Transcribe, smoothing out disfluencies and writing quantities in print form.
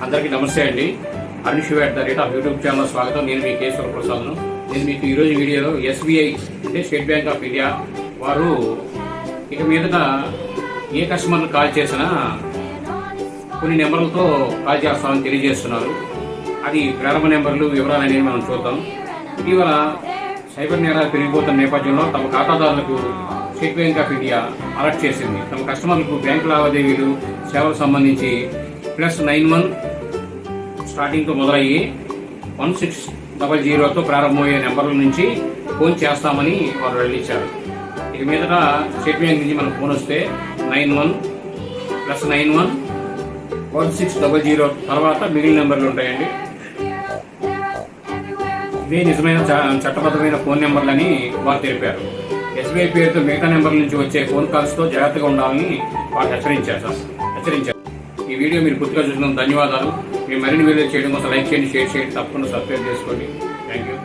అందరికీ నమస్తే అండి. అరుణ్ శివ యూట్యూబ్ ఛానల్ స్వాగతం. నేను మీ కేశవ ప్రసాద్ను. నేను మీకు ఈరోజు వీడియోలో ఎస్బీఐ అంటే స్టేట్ బ్యాంక్ ఆఫ్ ఇండియా వారు ఇక మీదట ఏ కస్టమర్లు కాల్ చేసినా కొన్ని నెంబర్లతో కాల్ చేస్తామని తెలియజేస్తున్నారు. అది ప్రారంభ నెంబర్లు వివరాలు అనేవి మనం చూద్దాం. ఇటీవల సైబర్ నేరాలు పెరిగిపోతున్న నేపథ్యంలో తమ ఖాతాదారులకు state bank of India alert చేసింది. తమ కస్టమర్లకు బ్యాంకు లావాదేవీలు సేవలకు సంబంధించి +91 స్టార్టింగ్తో మొదలయ్యి 1600తో ప్రారంభమయ్యే నెంబర్ల నుంచి ఫోన్ చేస్తామని వారు వెల్లడించారు. ఇక మీదట స్టేట్ బ్యాంక్ నుంచి మనకు ఫోన్ వస్తే 91 +91 1600 తర్వాత మిగిలిన నెంబర్లు ఉంటాయండి. ఇవే నిజమైన చట్టబద్ధమైన ఫోన్ నెంబర్లని వారు తెలిపారు. ఎస్బీఐ పేరుతో మిగతా నెంబర్ల నుంచి వచ్చే ఫోన్ కాల్స్తో జాగ్రత్తగా ఉండాలని వారు హెచ్చరించారు. ఈ వీడియో మీరు పూర్తిగా చూసినందుకు ధన్యవాదాలు. మీరు మరిన్ని వీడియోలు చేయడం కోసం లైక్ చేయండి, షేర్ చేయండి, తప్పకుండా సబ్స్క్రైబ్ చేసుకోండి. Thank you.